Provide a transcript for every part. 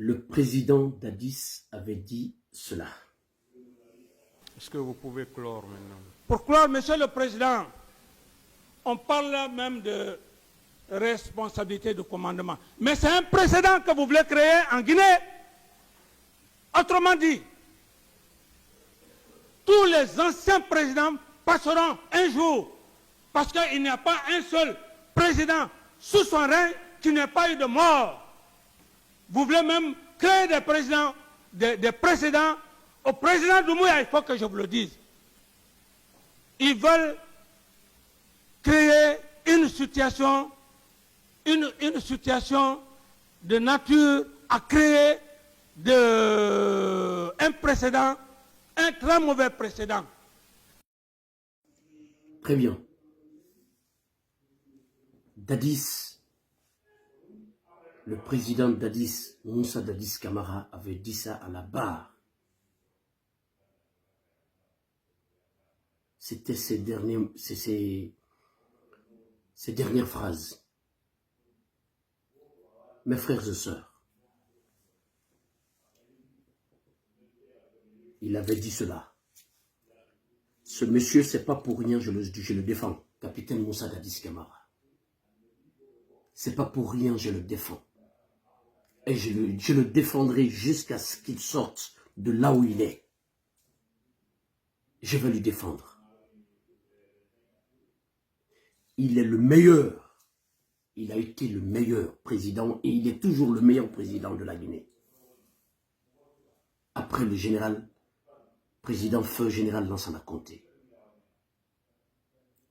Le président Dadis avait dit cela. Est-ce que vous pouvez clore maintenant? Pour clore, Monsieur le Président, on parle là même de responsabilité de commandement. Mais c'est un précédent que vous voulez créer en Guinée. Autrement dit, tous les anciens présidents passeront un jour, parce qu'il n'y a pas un seul président sous son règne qui n'ait pas eu de mort. Vous voulez même créer des présidents, des précédents. Au président Doumbouya, il faut que je vous le dise. Ils veulent créer une situation de nature à créer un précédent, un très mauvais précédent. Très bien. Dadis, le président Dadis, Moussa Dadis Camara, avait dit ça à la barre. C'était ces dernières phrases. Mes frères et sœurs, il avait dit cela. Ce monsieur, c'est pas pour rien, je le défends. Capitaine Moussa Dadis Camara. C'est pas pour rien, je le défends. Et je le défendrai jusqu'à ce qu'il sorte de là où il est. Je vais lui défendre. Il est le meilleur. Il a été le meilleur président et il est toujours le meilleur président de la Guinée. Après le président feu général Lansana Conté.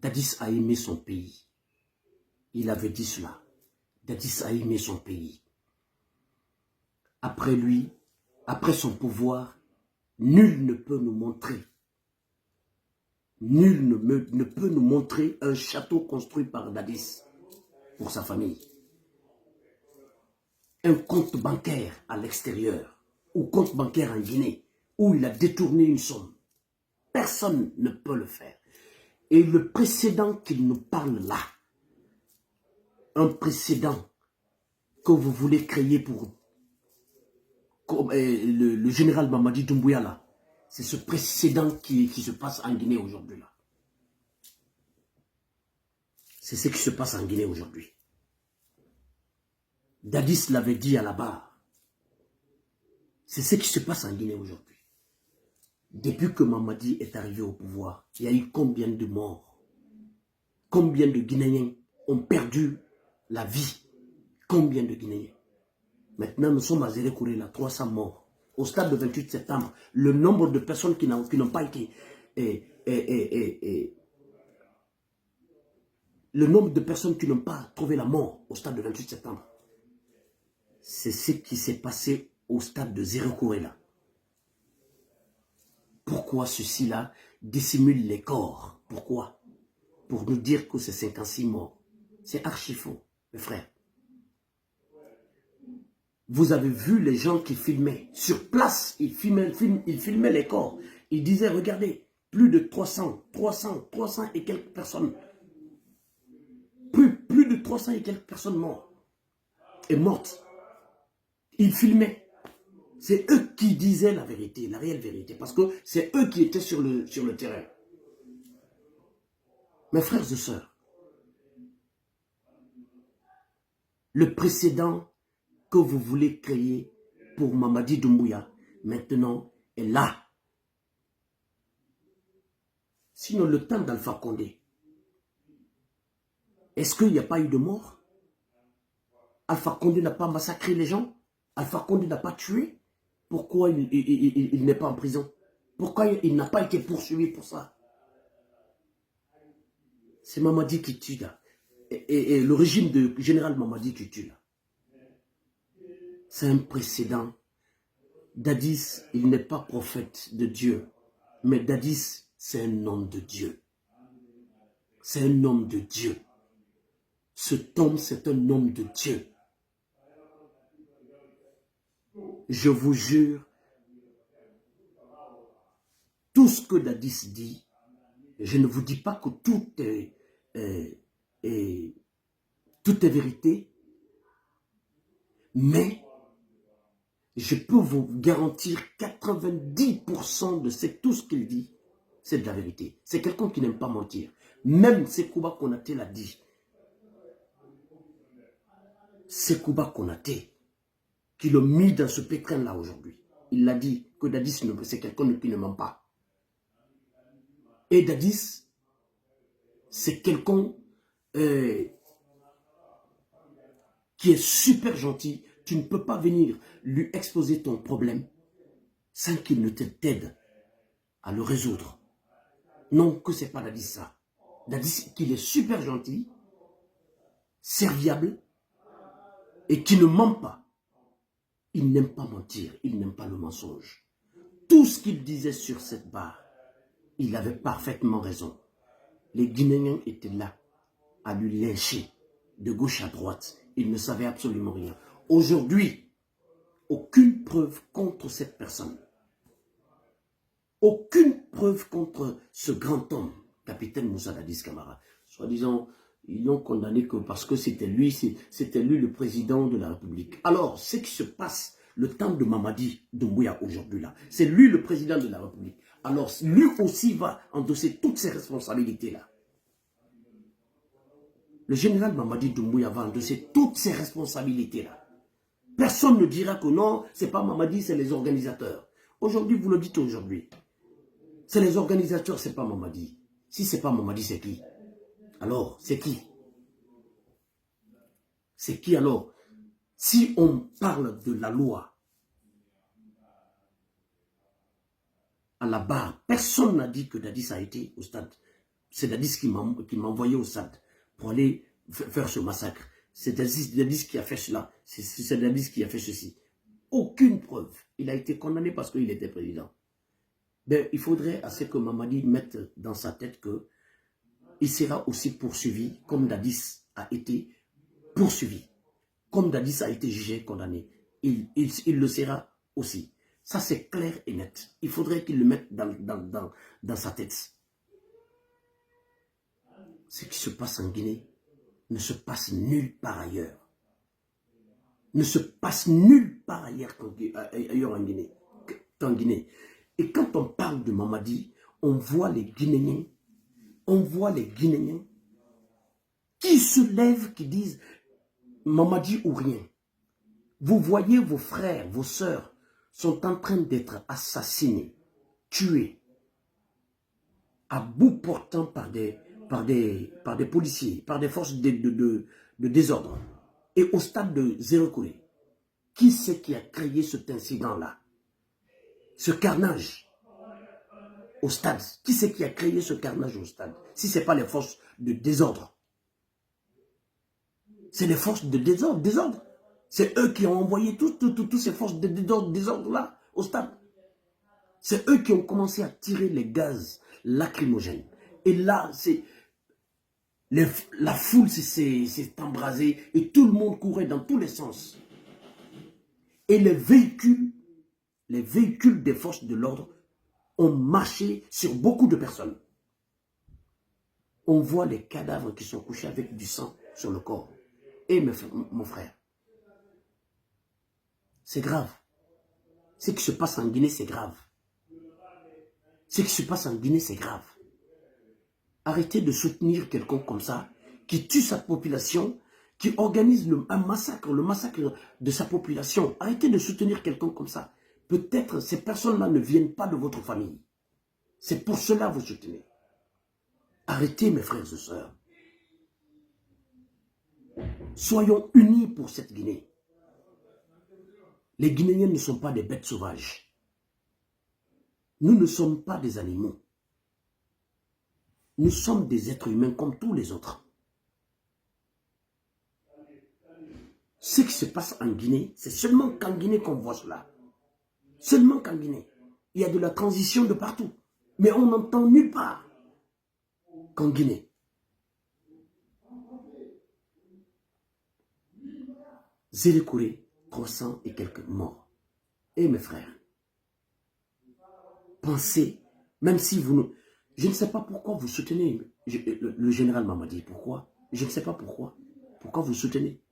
Dadis a aimé son pays. Il avait dit cela. Dadis a aimé son pays. Après lui, après son pouvoir, nul ne peut nous montrer. Nul ne peut nous montrer un château construit par Dadis pour sa famille. Un compte bancaire à l'extérieur ou compte bancaire en Guinée où il a détourné une somme. Personne ne peut le faire. Et le précédent qu'il nous parle là, un précédent que vous voulez créer pour le général Mamadi Doumbouya là, c'est ce précédent qui se passe en Guinée aujourd'hui là. C'est ce qui se passe en Guinée aujourd'hui. Dadis l'avait dit à la barre. C'est ce qui se passe en Guinée aujourd'hui. Depuis que Mamadi est arrivé au pouvoir, il y a eu combien de morts? Combien de Guinéens ont perdu la vie? Combien de Guinéens? Maintenant, nous sommes à Zérekouré, là, 300 morts. Au stade de 28 septembre, le nombre de personnes qui n'ont pas été... le nombre de personnes qui n'ont pas trouvé la mort au stade de 28 septembre, c'est ce qui s'est passé au stade de Zérekouré, là. Pourquoi ceux-ci-là dissimulent les corps? Pourquoi? Pour nous dire que c'est 56 morts. C'est archi faux, mes frères. Vous avez vu les gens qui filmaient. Sur place, ils filmaient les corps. Ils disaient, regardez, plus de 300 et quelques personnes. Plus de 300 et quelques personnes mortes. Et mortes. Ils filmaient. C'est eux qui disaient la vérité, la réelle vérité. Parce que c'est eux qui étaient sur le terrain. Mes frères et sœurs, le précédent que vous voulez créer pour Mamadi Doumbouya, maintenant, est là. Sinon, le temps d'Alpha Condé, est-ce qu'il n'y a pas eu de mort? Alpha Condé n'a pas massacré les gens? Alpha Condé n'a pas tué? Pourquoi il n'est pas en prison? Pourquoi il n'a pas été poursuivi pour ça? C'est Mamadi qui tue là. Et le régime de général Mamadi qui tue là. C'est un précédent. Dadis, il n'est pas prophète de Dieu. Mais Dadis, c'est un homme de Dieu. C'est un homme de Dieu. Cet homme, c'est un homme de Dieu. Je vous jure, tout ce que Dadis dit, je ne vous dis pas que tout est vérité, mais je peux vous garantir 90% de tout ce qu'il dit, c'est de la vérité. C'est quelqu'un qui n'aime pas mentir. Même Sekouba Konaté l'a dit. Sekouba Konaté, qui l'a mis dans ce pétrin-là aujourd'hui. Il l'a dit que Dadis, c'est quelqu'un qui ne ment pas. Et Dadis, c'est quelqu'un qui est super gentil. Tu ne peux pas venir lui exposer ton problème sans qu'il ne t'aide à le résoudre. Non, que c'est pas Dadis ça. Dadis, qu'il est super gentil, serviable et qui ne ment pas. Il n'aime pas mentir, il n'aime pas le mensonge. Tout ce qu'il disait sur cette barre, il avait parfaitement raison. Les Guinéens étaient là à lui lyncher de gauche à droite. Ils ne savaient absolument rien. Aujourd'hui, aucune preuve contre cette personne. Aucune preuve contre ce grand homme, capitaine Moussa Dadis Camara. Soi-disant, ils l'ont condamné que parce que c'était lui le président de la République. Alors, ce qui se passe, le temps de Mamadi Doumbouya aujourd'hui là, c'est lui le président de la République. Alors, lui aussi va endosser toutes ces responsabilités-là. Le général Mamadi Doumbouya va endosser toutes ces responsabilités-là. Personne ne dira que non, c'est pas Mamadi, c'est les organisateurs. Aujourd'hui, vous le dites aujourd'hui. C'est les organisateurs, c'est pas Mamadi. Si c'est pas Mamadi, c'est qui? Alors, c'est qui? C'est qui alors? Si on parle de la loi, à la barre, personne n'a dit que Dadis a été au stade. C'est Dadis qui m'a envoyé au stade pour aller faire ce massacre. C'est Dadis qui a fait cela. C'est Dadis qui a fait ceci. Aucune preuve. Il a été condamné parce qu'il était président. Ben, il faudrait à ce que Mamadi mette dans sa tête que il sera aussi poursuivi comme Dadis a été poursuivi. Comme Dadis a été jugé, condamné. Il le sera aussi. Ça, c'est clair et net. Il faudrait qu'il le mette dans sa tête. Ce qui se passe en Guinée ne se passe nulle part ailleurs. Ne se passe nulle part ailleurs en Guinée. Qu'en Guinée. Et quand on parle de Mamadi, on voit les Guinéens qui se lèvent, qui disent Mamadi ou rien. Vous voyez vos frères, vos sœurs sont en train d'être assassinés, tués, à bout portant par des policiers, par des forces de désordre. Et au stade de Zéro-Kouré, qui c'est qui a créé cet incident-là? Ce carnage au stade. Qui c'est qui a créé ce carnage au stade? Si ce n'est pas les forces de désordre. C'est les forces de désordre. C'est eux qui ont envoyé toutes ces forces de désordre-là au stade. C'est eux qui ont commencé à tirer les gaz lacrymogènes. Et là, la foule s'est embrasée et tout le monde courait dans tous les sens. Et les véhicules des forces de l'ordre ont marché sur beaucoup de personnes. On voit les cadavres qui sont couchés avec du sang sur le corps. Et mon frère, c'est grave. Ce qui se passe en Guinée, c'est grave. Ce qui se passe en Guinée, c'est grave. Arrêtez de soutenir quelqu'un comme ça, qui tue sa population, qui organise un massacre, le massacre de sa population. Arrêtez de soutenir quelqu'un comme ça. Peut-être ces personnes-là ne viennent pas de votre famille. C'est pour cela que vous soutenez. Arrêtez, mes frères et sœurs. Soyons unis pour cette Guinée. Les Guinéens ne sont pas des bêtes sauvages. Nous ne sommes pas des animaux. Nous sommes des êtres humains comme tous les autres. Ce qui se passe en Guinée, c'est seulement qu'en Guinée qu'on voit cela. Seulement qu'en Guinée. Il y a de la transition de partout. Mais on n'entend nulle part qu'en Guinée. Zéro-Kouré, 300 et quelques morts. Et mes frères, pensez, même si vous ne... Je ne sais pas pourquoi vous soutenez le général Mamadi. Pourquoi? Je ne sais pas pourquoi. Pourquoi vous soutenez?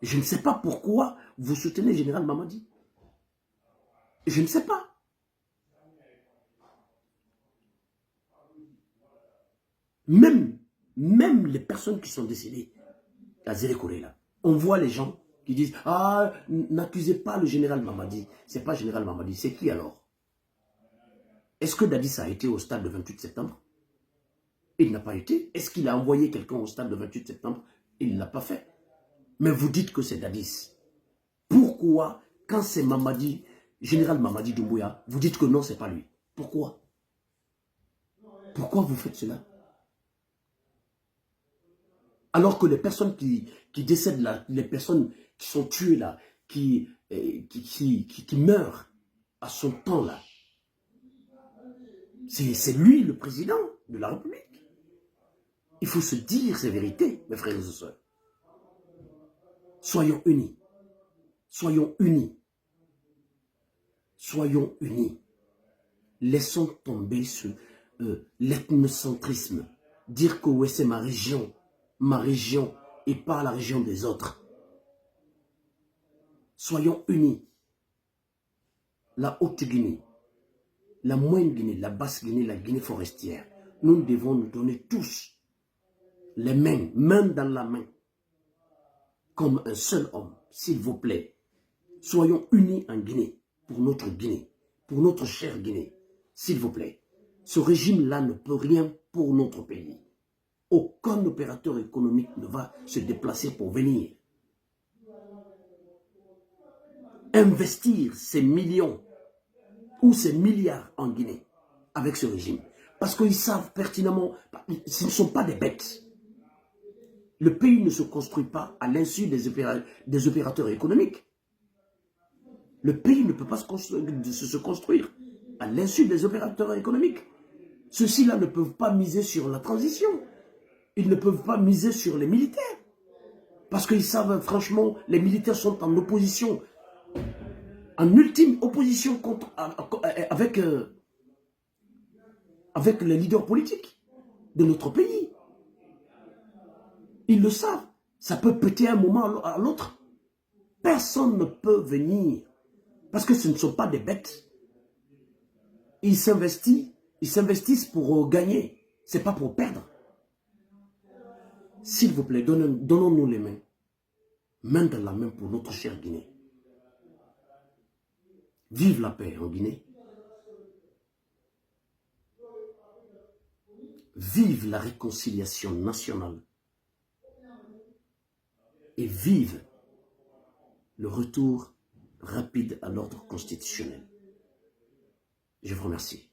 Je ne sais pas pourquoi vous soutenez le général Mamadi. Je ne sais pas. Même les personnes qui sont décédées à Zélékoré, là, on voit les gens qui disent « Ah, n'accusez pas le général Mamadi. » Ce n'est pas le général Mamadi, c'est qui alors? Est-ce que Dadis a été au stade le 28 septembre? Il n'a pas été. Est-ce qu'il a envoyé quelqu'un au stade le 28 septembre? Il ne l'a pas fait. Mais vous dites que c'est Dadis. Pourquoi, quand c'est Mamadi, général Mamadi Doumbouya, vous dites que non, ce n'est pas lui? Pourquoi? Pourquoi vous faites cela? Alors que les personnes qui décèdent là, les personnes qui sont tuées là, qui meurent à son temps là, c'est lui le président de la République. Il faut se dire ces vérités, mes frères et sœurs. Soyons unis. Soyons unis. Soyons unis. Laissons tomber l'ethnocentrisme. Dire que ouais, c'est ma région et pas la région des autres. Soyons unis. La Haute-Guinée, la Moyenne-Guinée, la Basse-Guinée, la Guinée forestière. Nous devons nous donner tous les mains, main dans la main, comme un seul homme, s'il vous plaît. Soyons unis en Guinée, pour notre chère Guinée, s'il vous plaît. Ce régime-là ne peut rien pour notre pays. Aucun opérateur économique ne va se déplacer pour venir investir ces millions ou ces milliards en Guinée avec ce régime. Parce qu'ils savent pertinemment, ce ne sont pas des bêtes. Le pays ne se construit pas à l'insu des opérateurs économiques. Le pays ne peut pas se construire à l'insu des opérateurs économiques. Ceux-ci-là ne peuvent pas miser sur la transition. Ils ne peuvent pas miser sur les militaires. Parce qu'ils savent, franchement, les militaires sont en opposition, en ultime opposition avec les leaders politiques de notre pays. Ils le savent. Ça peut péter un moment à l'autre. Personne ne peut venir. Parce que ce ne sont pas des bêtes. Ils s'investissent pour gagner. Ce n'est pas pour perdre. S'il vous plaît, donnons-nous les mains. Main dans la main pour notre chère Guinée. Vive la paix en Guinée. Vive la réconciliation nationale. Et vive le retour rapide à l'ordre constitutionnel. Je vous remercie.